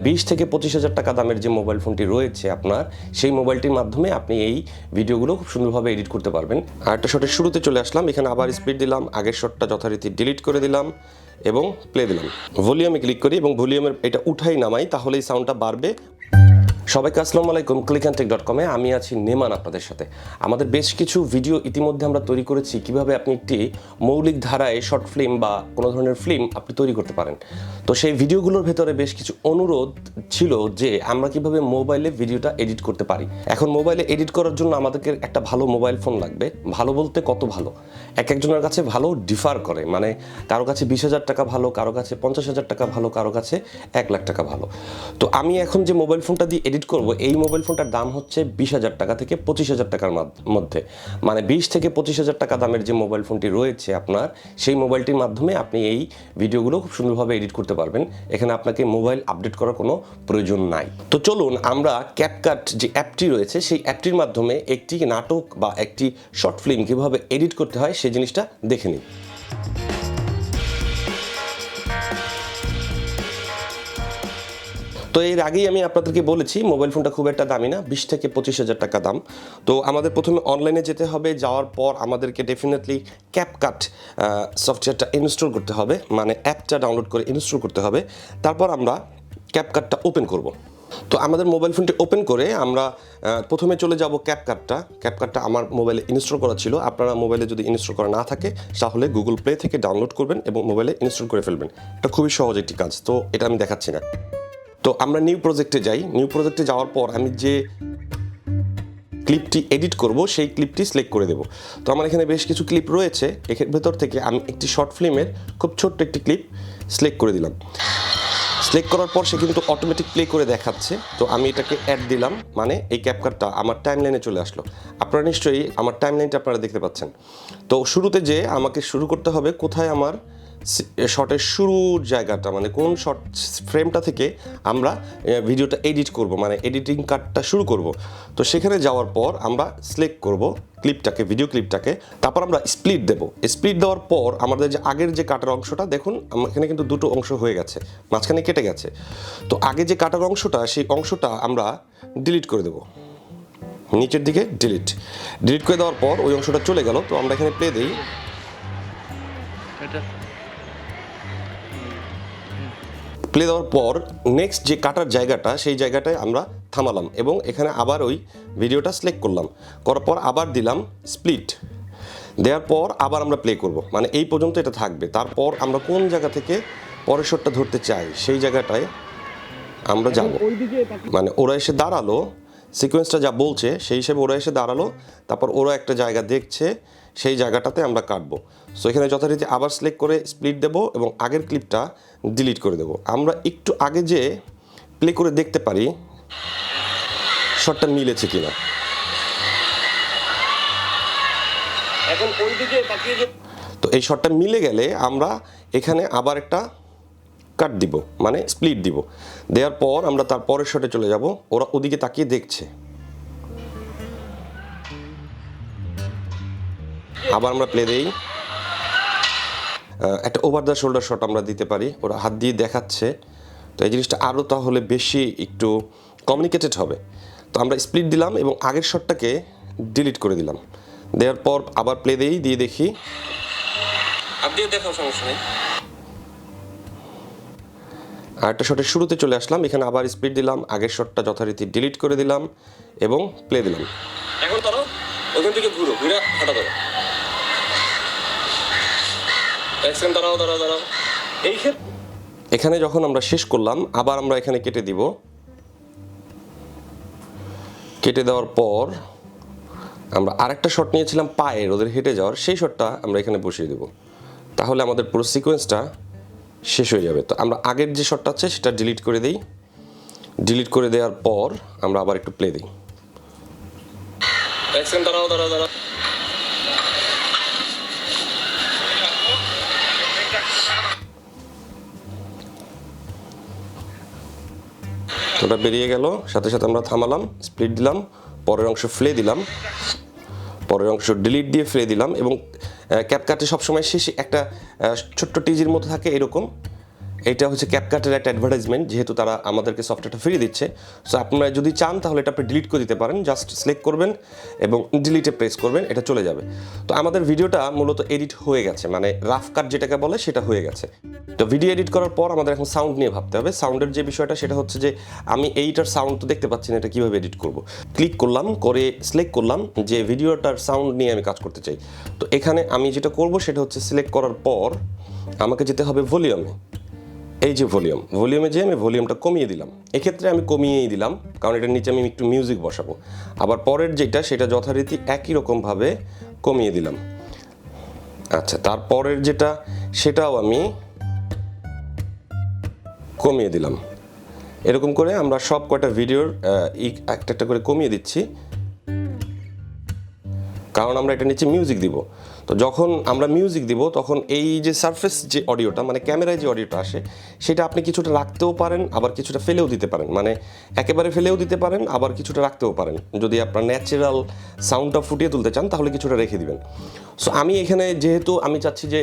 20 থেকে 25,000 টাকা দামের যে মোবাইল ফোনটি রয়েছে আপনার, সেই মোবাইলটির মাধ্যমে আপনি এই ভিডিওগুলো খুব সুন্দরভাবে এডিট করতে পারবেন। আর একটা শটের শুরুতে চলে আসলাম, এখানে আবার স্পিড দিলাম, আগের শটটা যথারীতি ডিলিট করে দিলাম এবং প্লে দিলাম। ভলিউমে ক্লিক করি এবং ভলিউমের এটা উঠাই নামাই, তাহলেই সাউন্ডটা বাড়বে। সবাইকে আসসালামু আলাইকুম। Clickntech.com এ আমি আছি নেমান আপনাদের সাথে। আমাদের বেশ কিছু ভিডিও ইতিমধ্যে আমরা তৈরি করেছি কিভাবে আপনি একটি মৌলিক ধারায় শর্ট ফিল্ম বা কোনো ধরনের ফিল্ম আপনি তৈরি করতে পারেন। তো সেই ভিডিওগুলোর ভেতরে বেশ কিছু অনুরোধ ছিল যে আমরা কিভাবে মোবাইলে ভিডিওটা এডিট করতে পারি। এখন মোবাইলে এডিট করার জন্য আমাদেরকে একটা ভালো মোবাইল ফোন লাগবে। ভালো বলতে কত ভালো, একজনের কাছে ভালো ডিফার করে, মানে কারো কাছে 20,000 টাকা ভালো, কারো কাছে 50,000 টাকা ভালো, কারো কাছে 1 লাখ টাকা ভালো। তো আমি এখন যে মোবাইল ফোনটা দিয়ে এডিট করব, এই মোবাইল ফোনটার দাম হচ্ছে 20,000 টাকা থেকে 25,000 টাকার মধ্যে, মানে 20 থেকে 25,000 টাকা দামের যে মোবাইল ফোনটি রয়েছে আপনার, সেই মোবাইলটির মাধ্যমে আপনি এই ভিডিওগুলো খুব সুন্দরভাবে এডিট করতে পারবেন। এখানে আপনাকে মোবাইল আপডেট করার কোনো প্রয়োজন নাই। তো চলুন আমরা CapCut যে অ্যাপটি রয়েছে সেই অ্যাপটির মাধ্যমে একটি নাটক বা একটি শর্ট ফিল্ম কীভাবে এডিট করতে হয় সেই জিনিসটা দেখে নিই। তো এর আগেই আমি আপনাদেরকে বলেছি মোবাইল ফোনটা খুব একটা দামি না, 20 থেকে 25,000 টাকা দাম। তো আমাদের প্রথমে অনলাইনে যেতে হবে, যাওয়ার পর আমাদেরকে ডেফিনেটলি CapCut সফটওয়্যারটা ইনস্টল করতে হবে, মানে অ্যাপটা ডাউনলোড করে ইনস্টল করতে হবে। তারপর আমরা CapCutটা ওপেন করব। তো আমাদের মোবাইল ফোনটি ওপেন করে আমরা প্রথমে চলে যাব ক্যাপকাটটা আমার মোবাইলে ইনস্টল করা ছিল। আপনারা মোবাইলে যদি ইনস্টল করা না থাকে তাহলে গুগল প্লে থেকে ডাউনলোড করবেন এবং মোবাইলে ইনস্টল করে ফেলবেন। এটা খুবই সহজ একটি কাজ, তো এটা আমি দেখাচ্ছি না। তো আমরা নিউ প্রজেক্টে যাই। নিউ প্রজেক্টে যাওয়ার পর আমি যে ক্লিপটি এডিট করব সেই ক্লিপটি সিলেক্ট করে দেব। তো আমার এখানে বেশ কিছু ক্লিপ রয়েছে, এর ভেতর থেকে আমি একটি শর্ট ফিল্মের খুব ছোট্ট একটি ক্লিপ সিলেক্ট করে দিলাম। সিলেক্ট করার পর সে কিন্তু অটোমেটিক প্লে করে দেখাচ্ছে। তো আমি এটাকে অ্যাড দিলাম, মানে এই ক্যাপকাটটা আমার টাইমলাইনে চলে আসলো। আপনারা নিশ্চয়ই আমার টাইমলাইনটা আপনারা দেখতে পাচ্ছেন। তো শুরুতে যে আমাকে শুরু করতে হবে কোথায় আমার শটের শুরুর জায়গাটা, মানে কোন শর্ট ফ্রেমটা থেকে আমরা ভিডিওটা এডিট করব, মানে এডিটিং কাটটা শুরু করব। তো সেখানে যাওয়ার পর আমরা সিলেক্ট করব ক্লিপটাকে, ভিডিও ক্লিপটাকে। তারপর আমরা স্প্লিট দেব। স্প্লিট দেওয়ার পর আমাদের যে আগের যে কাটার অংশটা দেখুন, এখানে কিন্তু দুটো অংশ হয়ে গেছে, মাঝখানে কেটে গেছে। তো আগে যে কাটার অংশটা, সেই অংশটা আমরা ডিলিট করে দেব, নিচের দিকে ডিলিট করে দেওয়ার পর ওই অংশটা চলে গেল। তো আমরা এখানে প্লে দিই। প্লে দেওয়ার পর নেক্সট যে কাটার জায়গাটা, সেই জায়গাটায় আমরা থামালাম এবং এখানে আবার ওই ভিডিওটা সিলেক্ট করলাম। করার পর আবার দিলাম স্প্লিট। দেওয়ার পর আবার আমরা প্লে করব, মানে এই পর্যন্ত এটা থাকবে। তারপর আমরা কোন জায়গা থেকে পরের শটটা ধরতে চাই সেই জায়গাটায় আমরা যাব, মানে ওরা এসে দাঁড়ালো, সিকোয়েন্সটা যা বলছে সেই হিসেবে ওরা এসে দাঁড়ালো। তারপর ওরা একটা জায়গা দেখছে, সেই জায়গাটাতে আমরা কাটবো। সো এখানে যথারীতি আবার সিলেক্ট করে স্প্লিট দেবো এবং আগের ক্লিপটা ডিলিট করে দেবো। আমরা একটু আগে যে প্লে করে দেখতে পারি শটটা মিলেছে কিনা। এখন ওই দিকে তাকিয়ে, তো এই শটটা মিলে গেলে আমরা এখানে আবার একটা কাট দিব, মানে স্প্লিট দিব। দেওয়ার পর আমরা তার পরের শটে চলে যাব। ওরা ওদিকে তাকিয়ে দেখছে, আবার আমরা প্লে দেই। একটা ওভার দ্য শোল্ডার শট আমরা দিতে পারি, ওরা হাত দিয়ে দেখাচ্ছে। তো এই জিনিসটা আরও তাহলে বেশি একটু কমিউনিকেটেড হবে। তো আমরা স্প্লিট দিলাম এবং আগের শটটাকে ডিলিট করে দিলাম। দেওয়ার পর আবার প্লে দিয়ে দেখি, আপনিও দেখাও, সমস্যা নেই। আর একটা শটের শুরুতে চলে আসলাম, এখানে আবার স্পিড দিলাম, আগের শটটা যথারীতি ডিলিট করে দিলাম এবং প্লে দিলাম। এখন তারা ওখান থেকে ঘুরে হাঁটা ধরো, দাঁড়াও। এখানে যখন আমরা শেষ করলাম আবার আমরা এখানে কেটে দিব। কেটে দেওয়ার পর আমরা আরেকটা শট নিয়েছিলাম পায়ের, ওদের হেঁটে যাওয়ার, সেই শটটা আমরা এখানে বসিয়ে দেব। তাহলে আমাদের পুরো সিকোয়েন্সটা শেষ হয়ে যাবে। তো আমরা আগের যে শটটা আছে সেটা ডিলিট করে দিই। ডিলিট করে দেওয়ার পর আমরা আবার একটু প্লে দিই। দাঁড়াও। ওটা বেরিয়ে গেল, সাথে সাথে আমরা থামালাম, স্প্লিট দিলাম, পরের অংশ ফ্লে দিলাম, পরের অংশ ডিলিট দিয়ে ফ্লে দিলাম। এবং ক্যাপকাটে সবসময় শেষে একটা ছোট্ট টিজির মতো থাকে এরকম, এটা হচ্ছে ক্যাপকাটের একটা অ্যাডভার্টাইজমেন্ট, যেহেতু তারা আমাদেরকে সফটওয়্যারটা ফ্রি দিচ্ছে। সো আপনারা যদি চান তাহলে এটা আপনি ডিলিট করে দিতে পারেন, জাস্ট সিলেক্ট করবেন এবং ডিলিটে প্রেস করবেন, এটা চলে যাবে। তো আমাদের ভিডিওটা মূলত এডিট হয়ে গেছে, মানে রাফ কাট যেটাকে বলে সেটা হয়ে গেছে। তো ভিডিও এডিট করার পর আমাদের এখন সাউন্ড নিয়ে ভাবতে হবে। সাউন্ডের যে বিষয়টা সেটা হচ্ছে যে আমি এইটার সাউন্ড তো দেখতে পাচ্ছি না, এটা কীভাবে এডিট করব। ক্লিক করলাম, করে সিলেক্ট করলাম যে ভিডিওটার সাউন্ড নিয়ে আমি কাজ করতে চাই। তো এখানে আমি যেটা করব সেটা হচ্ছে সিলেক্ট করার পর আমাকে যেতে হবে ভলিউমে। এই যে ভলিউমে যে আমি ভলিউমটা কমিয়ে দিলাম, এক্ষেত্রে আমি কমিয়েই দিলাম কারণ এটার নিচে আমি একটু মিউজিক বসাবো। আবার পরের যেটা সেটা যথারীতি একই রকমভাবে কমিয়ে দিলাম। আচ্ছা, তারপরের যেটা সেটাও আমি কমিয়ে দিলাম। এরকম করে আমরা সব কয়টা ভিডিওর একটা একটা করে কমিয়ে দিচ্ছি, কারণ আমরা এটা নিচে মিউজিক দিব। তো যখন আমরা মিউজিক দিব তখন এই যে সারফেস যে অডিওটা, মানে ক্যামেরায় যে অডিওটা আসে, সেটা আপনি কিছুটা রাখতেও পারেন, আবার কিছুটা ফেলেও দিতে পারেন। মানে একেবারে ফেলেও দিতে পারেন, আবার কিছুটা রাখতেও পারেন। যদি আপনার ন্যাচারাল সাউন্ডটা ফুটিয়ে তুলতে চান তাহলে কিছুটা রেখে দিবেন। সো আমি এখানে যেহেতু আমি চাচ্ছি যে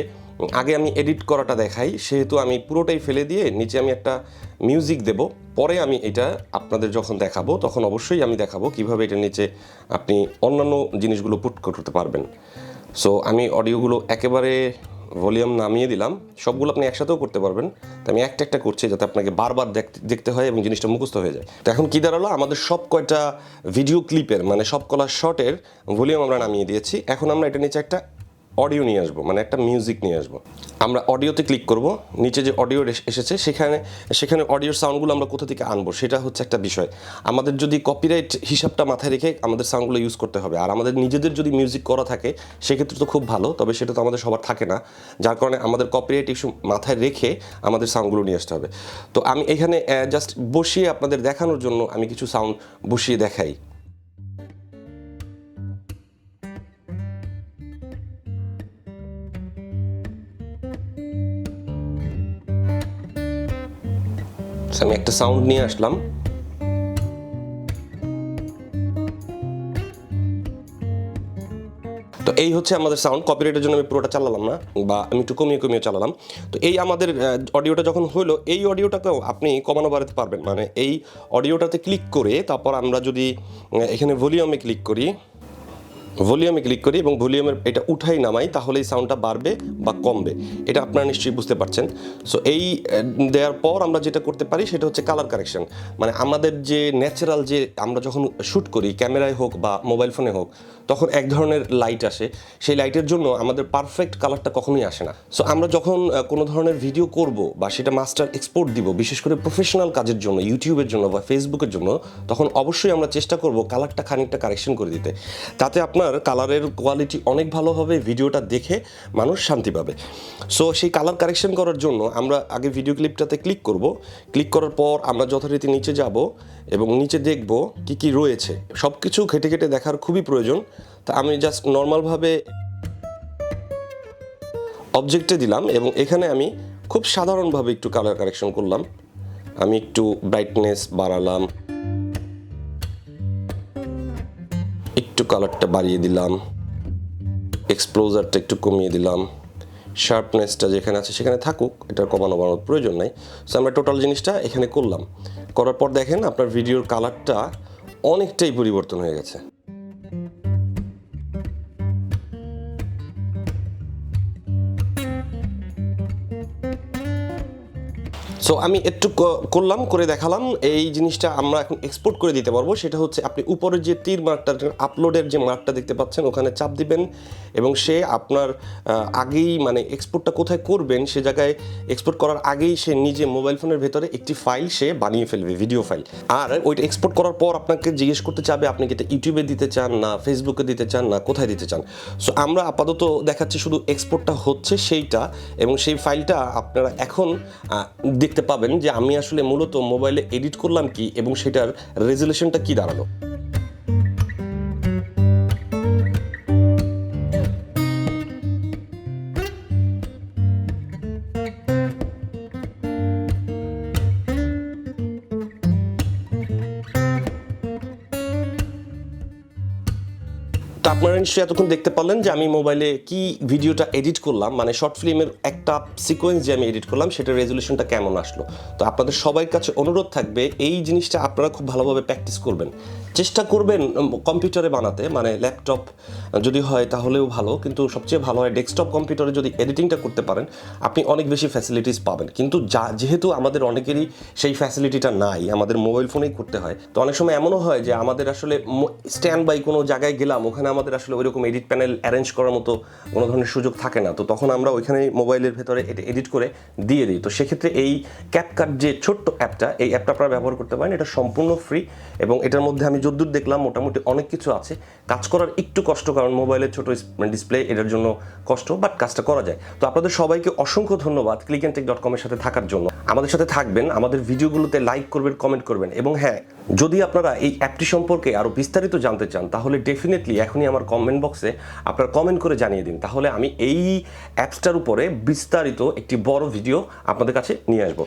আগে আমি এডিট করাটা দেখাই, সেহেতু আমি পুরোটাই ফেলে দিয়ে নিচে আমি একটা মিউজিক দেব। পরে আমি এটা আপনাদের যখন দেখাবো তখন অবশ্যই আমি দেখাবো কীভাবে এটার নিচে আপনি অন্যান্য জিনিসগুলো পুট করতে পারবেন। সো আমি অডিওগুলো একেবারে ভলিউম নামিয়ে দিলাম, সবগুলো আপনি একসাথেও করতে পারবেন। তো আমি একটা একটা করছি যাতে আপনাকে বারবার দেখতে হয় এবং জিনিসটা মুখস্থ হয়ে যায়। তো এখন কী দাঁড়ালো, আমাদের সব কয়টা ভিডিও ক্লিপের মানে সব কলা শর্টের ভলিউম আমরা নামিয়ে দিয়েছি। এখন আমরা এটা নিচে একটা অডিও নিয়ে আসবো, মানে একটা মিউজিক নিয়ে আসবো। আমরা অডিওতে ক্লিক করব, নিচে যে অডিও এসেছে সেখানে অডিওর সাউন্ডগুলো আমরা কোথা থেকে আনবো সেটা হচ্ছে একটা বিষয়। আমাদের যদি কপিরাইট হিসাবটা মাথায় রেখে আমাদের সাউন্ডগুলো ইউজ করতে হবে। আর আমাদের নিজেদের যদি মিউজিক করা থাকে সেক্ষেত্রে তো খুব ভালো, তবে সেটা তো আমাদের সবার থাকে না, যার কারণে আমাদের কপিরাইট ইস্যু মাথায় রেখে আমাদের সাউন্ডগুলো নিয়ে আসতে হবে। তো আমি এখানে জাস্ট বসিয়ে আপনাদের দেখানোর জন্য আমি কিছু সাউন্ড বসিয়ে দেখাই। আমি একটা সাউন্ড নিয়ে আসলাম। তো এই হচ্ছে আমাদের সাউন্ড। কপিরাইটের জন্য আমি পুরোটা চালালাম না, বা আমি একটু কমিয়ে কমিয়ে চালালাম। তো এই আমাদের অডিওটা যখন হলো, এই অডিওটাকেও আপনি কমানো বাড়াতে পারবেন। মানে এই অডিওটাতে ক্লিক করে তারপর আমরা যদি এখানে ভলিউমে ক্লিক করি এবং ভলিউমের এটা উঠাই নামাই, তাহলে এই সাউন্ডটা বাড়বে বা কমবে, এটা আপনারা নিশ্চয়ই বুঝতে পারছেন। সো এই দেওয়ার পর আমরা যেটা করতে পারি সেটা হচ্ছে কালার কারেকশন। মানে আমাদের যে ন্যাচারাল যে আমরা যখন শ্যুট করি ক্যামেরায় হোক বা মোবাইল ফোনে হোক, তখন এক ধরনের লাইট আসে, সেই লাইটের জন্য আমাদের পারফেক্ট কালারটা কখনোই আসে না। সো আমরা যখন কোনো ধরনের ভিডিও করব বা সেটা মাস্টার এক্সপোর্ট দিব, বিশেষ করে প্রফেশনাল কাজের জন্য, ইউটিউবের জন্য বা ফেসবুকের জন্য, তখন অবশ্যই আমরা চেষ্টা করব কালারটা খানিকটা কারেকশন করে দিতে, তাতে আপনার কালারের কোয়ালিটি অনেক ভালো হবে, ভিডিওটা দেখে মানুষ শান্তি পাবে। সো সেই কালার কারেকশন করার জন্য আমরা আগে ভিডিও ক্লিপটাতে ক্লিক করব। ক্লিক করার পর আমরা যথারীতি নিচে যাব এবং নিচে দেখব কি কি রয়েছে। সব কিছু ঘেটে ঘেটে দেখার খুবই প্রয়োজন। তা আমি জাস্ট নর্মালভাবে অবজেক্টে দিলাম এবং এখানে আমি খুব সাধারণভাবে একটু কালার কারেকশন করলাম। আমি একটু ব্রাইটনেস বাড়ালাম, একটু কালারটা বাড়িয়ে দিলাম, এক্সপ্লোজারটা একটু কমিয়ে দিলাম, শার্পনেসটা যেখানে আছে সেখানে থাকুক, এটা কমানো বাড়ানোর প্রয়োজন নাই। সো আমরা টোটাল জিনিসটা এখানে করলাম। করার পর দেখেন আপনার ভিডিওর কালারটা অনেকটাই পরিবর্তন হয়ে গেছে। সো আমি একটু করলাম, করে দেখালাম। এই জিনিসটা আমরা এখন এক্সপোর্ট করে দিতে পারবো। সেটা হচ্ছে আপনি উপরের যে তীর মার্কটা, আপলোডের যে মার্কটা দেখতে পাচ্ছেন, ওখানে চাপ দিবেন এবং সে আপনার আগেই মানে এক্সপোর্টটা কোথায় করবেন সে জায়গায় এক্সপোর্ট করার আগেই সে নিজে মোবাইল ফোনের ভেতরে একটি ফাইল সে বানিয়ে ফেলবে, ভিডিও ফাইল। আর ওইটা এক্সপোর্ট করার পর আপনাকে জিজ্ঞেস করতে চাবে আপনি কি এটা ইউটিউবে দিতে চান, না ফেসবুকে দিতে চান, না কোথায় দিতে চান। সো আমরা আপাতত দেখাচ্ছি শুধু এক্সপোর্টটা হচ্ছে সেইটা, এবং সেই ফাইলটা আপনারা এখন দেখতে পাবেন যে আমি আসলে মূলত মোবাইলে এডিট করলাম কি এবং সেটার রেজুলেশনটা কি দাঁড়ালো। তো আপনারা নিশ্চয়ই এতক্ষণ দেখতে পারলেন যে আমি মোবাইলে কি ভিডিওটা এডিট করলাম, মানে শর্ট ফিল্মের একটা সিকোয়েন্স যে আমি এডিট করলাম সেটার রেজলিউশনটা কেমন আসলো। তো আপনাদের সবার কাছে অনুরোধ থাকবে এই জিনিসটা আপনারা খুব ভালোভাবে প্র্যাকটিস করবেন, চেষ্টা করবেন কম্পিউটারে বানাতে, মানে ল্যাপটপ যদি হয় তাহলেও ভালো, কিন্তু সবচেয়ে ভালো হয় ডেস্কটপ কম্পিউটারে যদি এডিটিংটা করতে পারেন আপনি অনেক বেশি ফ্যাসিলিটিস পাবেন। কিন্তু যেহেতু আমাদের অনেকেরই সেই ফ্যাসিলিটিটা নাই, আমাদের মোবাইল ফোনেই করতে হয়, তো অনেক সময় এমনও হয় যে আমাদের আসলে স্ট্যান্ড বাই কোনো জায়গায় গেলাম, ওখানে আমাদের আসলে ওইরকম এডিট প্যানেল অ্যারেঞ্জ করার মতো কোনো ধরনের সুযোগ থাকে না, তো তখন আমরা ওইখানে মোবাইলের ভেতরে এটা এডিট করে দিয়ে দিই। তো সেক্ষেত্রে এই ক্যাপকাট যে ছোট্ট অ্যাপটা, এই অ্যাপটা আপনারা ব্যবহার করতে পারেন, এটা সম্পূর্ণ ফ্রি এবং এটার মধ্যে আমি যদ্দূর দেখলাম মোটামুটি অনেক কিছু আছে। কাজ করার একটু কষ্ট, কারণ মোবাইলের ছোট ডিসপ্লে, এটার জন্য কষ্ট, বাট কাজটা করা যায়। তো আপনাদের সবাইকে অসংখ্য ধন্যবাদ clickntech.com এর সাথে থাকার জন্য। আমাদের সাথে থাকবেন, আমাদের ভিডিওগুলোতে লাইক করবেন, কমেন্ট করবেন, এবং হ্যাঁ, যদি আপনারা এই অ্যাপটি সম্পর্কে আরও বিস্তারিত জানতে চান তাহলে ডেফিনেটলি এখনই আমার কমেন্ট বক্সে আপনারা কমেন্ট করে জানিয়ে দিন, তাহলে আমি এই অ্যাপসটার উপরে বিস্তারিত একটি বড় ভিডিও আপনাদের কাছে নিয়ে আসবো।